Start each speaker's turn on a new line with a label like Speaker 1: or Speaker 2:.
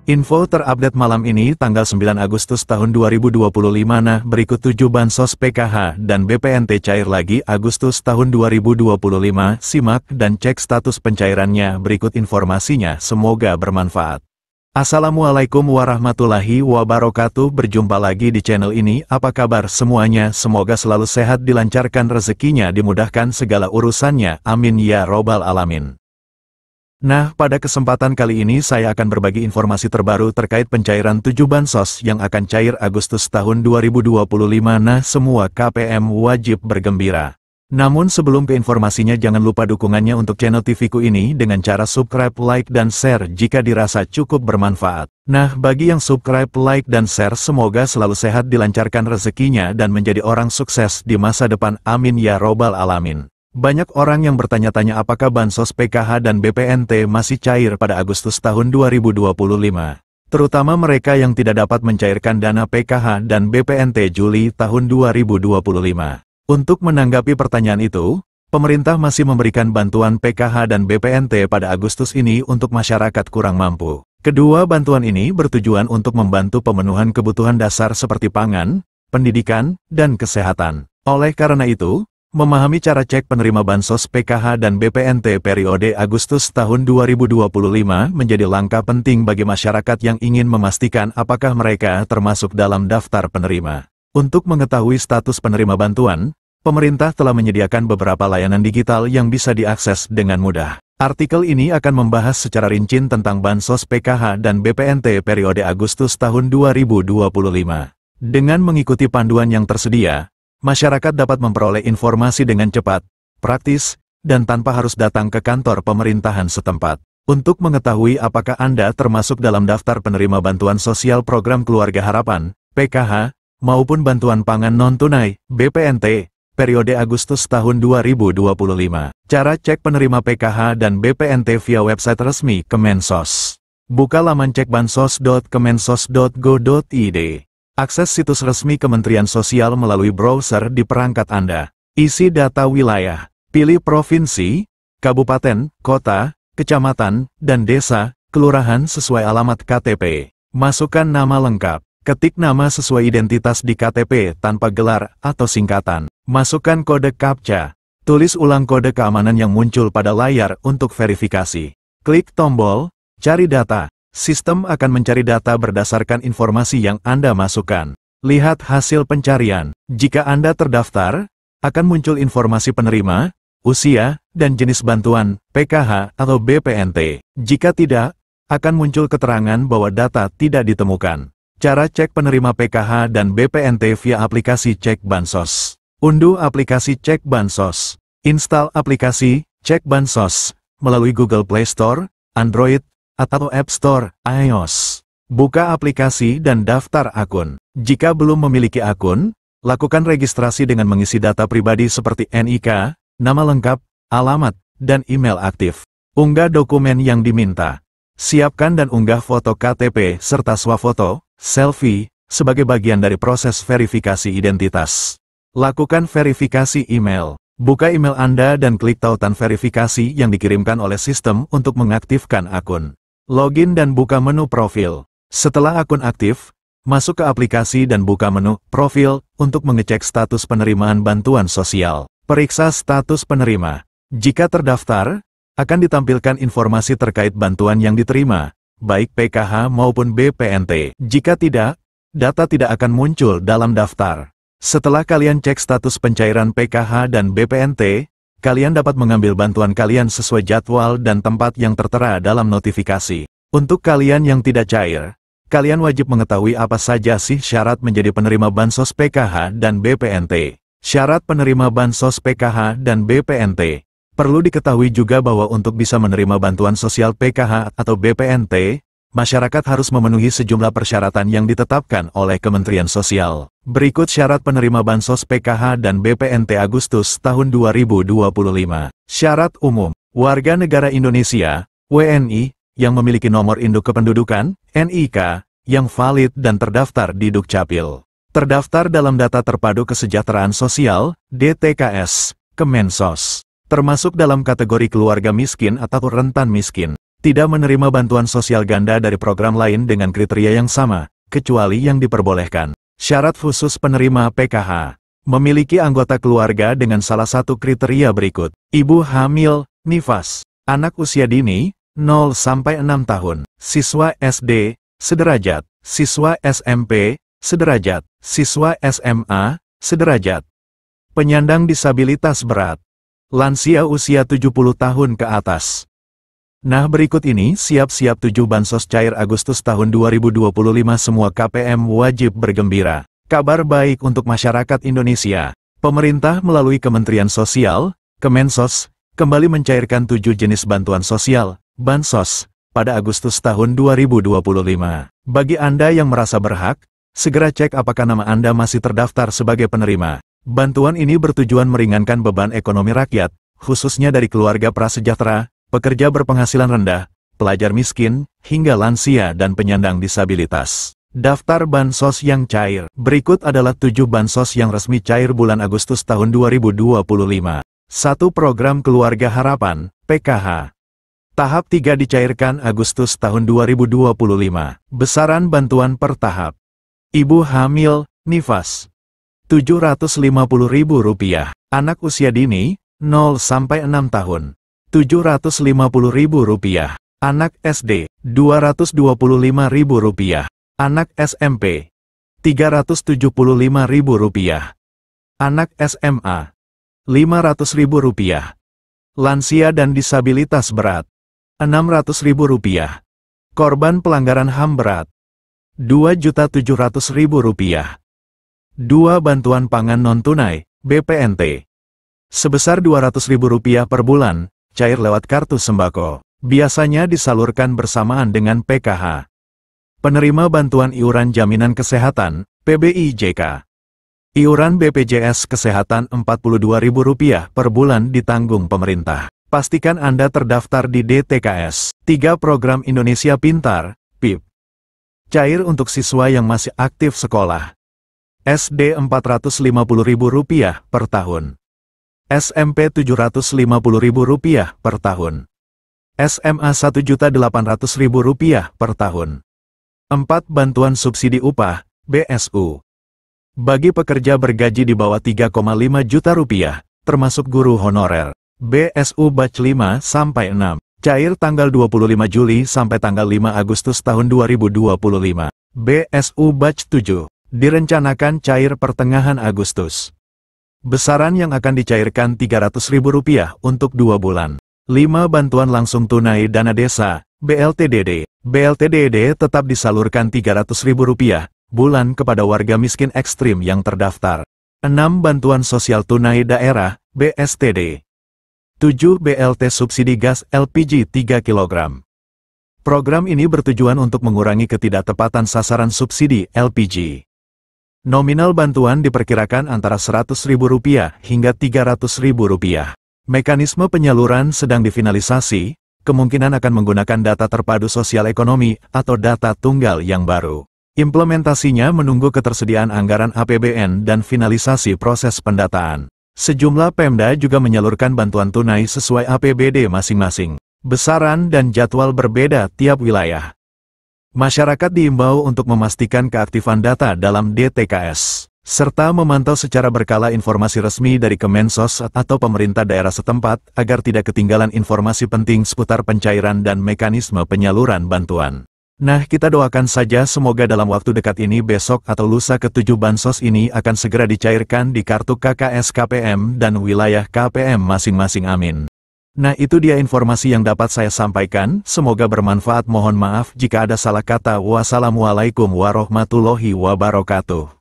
Speaker 1: Info terupdate malam ini tanggal 9 Agustus tahun 2025. Nah, berikut 7 bansos PKH dan BPNT cair lagi Agustus tahun 2025. Simak dan cek status pencairannya, berikut informasinya, semoga bermanfaat. Assalamualaikum warahmatullahi wabarakatuh. Berjumpa lagi di channel ini. Apa kabar semuanya? Semoga selalu sehat, dilancarkan rezekinya, dimudahkan segala urusannya. Amin ya robbal alamin. Nah, pada kesempatan kali ini saya akan berbagi informasi terbaru terkait pencairan 7 bansos yang akan cair Agustus tahun 2025. Nah, semua KPM wajib bergembira. Namun sebelum ke informasinya, jangan lupa dukungannya untuk channel TV-ku ini dengan cara subscribe, like, dan share jika dirasa cukup bermanfaat. Nah, bagi yang subscribe, like, dan share, semoga selalu sehat, dilancarkan rezekinya, dan menjadi orang sukses di masa depan. Amin ya robbal alamin. Banyak orang yang bertanya-tanya apakah bansos PKH dan BPNT masih cair pada Agustus tahun 2025. Terutama mereka yang tidak dapat mencairkan dana PKH dan BPNT Juli tahun 2025. Untuk menanggapi pertanyaan itu, pemerintah masih memberikan bantuan PKH dan BPNT pada Agustus ini untuk masyarakat kurang mampu. Kedua bantuan ini bertujuan untuk membantu pemenuhan kebutuhan dasar seperti pangan, pendidikan, dan kesehatan. Oleh karena itu, memahami cara cek penerima bansos PKH dan BPNT periode Agustus tahun 2025 menjadi langkah penting bagi masyarakat yang ingin memastikan apakah mereka termasuk dalam daftar penerima. Untuk mengetahui status penerima bantuan, pemerintah telah menyediakan beberapa layanan digital yang bisa diakses dengan mudah. Artikel ini akan membahas secara rinci tentang bansos PKH dan BPNT periode Agustus tahun 2025. Dengan mengikuti panduan yang tersedia, masyarakat dapat memperoleh informasi dengan cepat, praktis, dan tanpa harus datang ke kantor pemerintahan setempat. Untuk mengetahui apakah Anda termasuk dalam daftar penerima bantuan sosial program Keluarga Harapan, PKH, maupun bantuan pangan non-tunai, BPNT, periode Agustus tahun 2025. Cara cek penerima PKH dan BPNT via website resmi Kemensos. Buka laman cekbansos.kemensos.go.id. Akses situs resmi Kementerian Sosial melalui browser di perangkat Anda. Isi data wilayah. Pilih provinsi, kabupaten, kota, kecamatan, dan desa, kelurahan sesuai alamat KTP. Masukkan nama lengkap. Ketik nama sesuai identitas di KTP tanpa gelar atau singkatan. Masukkan kode CAPTCHA. Tulis ulang kode keamanan yang muncul pada layar untuk verifikasi. Klik tombol Cari Data. Sistem akan mencari data berdasarkan informasi yang Anda masukkan. Lihat hasil pencarian. Jika Anda terdaftar, akan muncul informasi penerima, usia, dan jenis bantuan, PKH atau BPNT. Jika tidak, akan muncul keterangan bahwa data tidak ditemukan. Cara cek penerima PKH dan BPNT via aplikasi Cek Bansos. Unduh aplikasi Cek Bansos. Install aplikasi Cek Bansos melalui Google Play Store, Android, atau App Store, iOS. Buka aplikasi dan daftar akun. Jika belum memiliki akun, lakukan registrasi dengan mengisi data pribadi seperti NIK, nama lengkap, alamat, dan email aktif. Unggah dokumen yang diminta. Siapkan dan unggah foto KTP serta swafoto, selfie, sebagai bagian dari proses verifikasi identitas. Lakukan verifikasi email. Buka email Anda dan klik tautan verifikasi yang dikirimkan oleh sistem untuk mengaktifkan akun. Login dan buka menu profil. Setelah akun aktif, masuk ke aplikasi dan buka menu profil untuk mengecek status penerimaan bantuan sosial. Periksa status penerima. Jika terdaftar, akan ditampilkan informasi terkait bantuan yang diterima, baik PKH maupun BPNT. Jika tidak, data tidak akan muncul dalam daftar. Setelah kalian cek status pencairan PKH dan BPNT, kalian dapat mengambil bantuan kalian sesuai jadwal dan tempat yang tertera dalam notifikasi. Untuk kalian yang tidak cair, kalian wajib mengetahui apa saja sih syarat menjadi penerima bansos PKH dan BPNT. Syarat penerima bansos PKH dan BPNT. Perlu diketahui juga bahwa untuk bisa menerima bantuan sosial PKH atau BPNT, masyarakat harus memenuhi sejumlah persyaratan yang ditetapkan oleh Kementerian Sosial. Berikut syarat penerima bansos PKH dan BPNT Agustus tahun 2025. Syarat umum. Warga negara Indonesia, WNI, yang memiliki nomor induk kependudukan, NIK, yang valid dan terdaftar di Dukcapil. Terdaftar dalam Data Terpadu Kesejahteraan Sosial, DTKS, Kemensos. Termasuk dalam kategori keluarga miskin atau rentan miskin. tidak menerima bantuan sosial ganda dari program lain dengan kriteria yang sama, kecuali yang diperbolehkan. Syarat khusus penerima PKH. Memiliki anggota keluarga dengan salah satu kriteria berikut. Ibu hamil, nifas. Anak usia dini, 0-6 tahun. Siswa SD, sederajat. Siswa SMP, sederajat. Siswa SMA, sederajat. Penyandang disabilitas berat. Lansia usia 70 tahun ke atas. Nah, berikut ini siap-siap 7 bansos cair Agustus tahun 2025. Semua KPM wajib bergembira. Kabar baik untuk masyarakat Indonesia. Pemerintah melalui Kementerian Sosial, Kemensos, kembali mencairkan 7 jenis bantuan sosial, bansos, pada Agustus tahun 2025. Bagi Anda yang merasa berhak, segera cek apakah nama Anda masih terdaftar sebagai penerima. Bantuan ini bertujuan meringankan beban ekonomi rakyat, khususnya dari keluarga prasejahtera, pekerja berpenghasilan rendah, pelajar miskin, hingga lansia dan penyandang disabilitas. Daftar bansos yang cair. Berikut adalah 7 bansos yang resmi cair bulan Agustus tahun 2025. 1. Program Keluarga Harapan, PKH. Tahap 3 dicairkan Agustus tahun 2025. Besaran bantuan per tahap. Ibu hamil, nifas. Rp750.000. Anak usia dini, 0-6 tahun. Rp750.000. Anak SD, Rp225.000. Anak SMP, Rp375.000. Anak SMA, Rp500.000. Lansia dan disabilitas berat, Rp600.000. Korban pelanggaran HAM berat, Rp2.700.000. 2. Bantuan pangan non-tunai, BPNT. Sebesar Rp200.000 per bulan, cair lewat kartu sembako. Biasanya disalurkan bersamaan dengan PKH. Penerima bantuan iuran jaminan kesehatan, PBIJK. Iuran BPJS Kesehatan Rp42.000 per bulan ditanggung pemerintah. Pastikan Anda terdaftar di DTKS. 3. Program Indonesia Pintar, PIP. Cair untuk siswa yang masih aktif sekolah. SD Rp450.000 per tahun. SMP Rp750.000 per tahun. SMA Rp1.800.000 per tahun. 4. Bantuan subsidi upah, BSU. Bagi pekerja bergaji di bawah Rp3,5 juta, termasuk guru honorer. BSU Batch 5-6. Cair tanggal 25 Juli sampai tanggal 5 Agustus tahun 2025. BSU Batch 7. Direncanakan cair pertengahan Agustus. Besaran yang akan dicairkan Rp300.000 untuk 2 bulan. 5. Bantuan langsung tunai dana desa, BLTDD. BLTDD tetap disalurkan Rp300.000 bulan kepada warga miskin ekstrim yang terdaftar. 6. Bantuan sosial tunai daerah, BSTD. 7. BLT subsidi gas LPG 3 kg. Program ini bertujuan untuk mengurangi ketidaktepatan sasaran subsidi LPG. Nominal bantuan diperkirakan antara Rp100.000 hingga Rp300.000. Mekanisme penyaluran sedang difinalisasi, kemungkinan akan menggunakan data terpadu sosial ekonomi atau data tunggal yang baru. Implementasinya menunggu ketersediaan anggaran APBN dan finalisasi proses pendataan. Sejumlah Pemda juga menyalurkan bantuan tunai sesuai APBD masing-masing. Besaran dan jadwal berbeda tiap wilayah. Masyarakat diimbau untuk memastikan keaktifan data dalam DTKS, serta memantau secara berkala informasi resmi dari Kemensos atau pemerintah daerah setempat agar tidak ketinggalan informasi penting seputar pencairan dan mekanisme penyaluran bantuan. Nah, kita doakan saja semoga dalam waktu dekat ini besok atau lusa ke-7 bansos ini akan segera dicairkan di kartu KKS KPM dan wilayah KPM masing-masing, amin. Nah, itu dia informasi yang dapat saya sampaikan, semoga bermanfaat. Mohon maaf jika ada salah kata. Wassalamualaikum warahmatullahi wabarakatuh.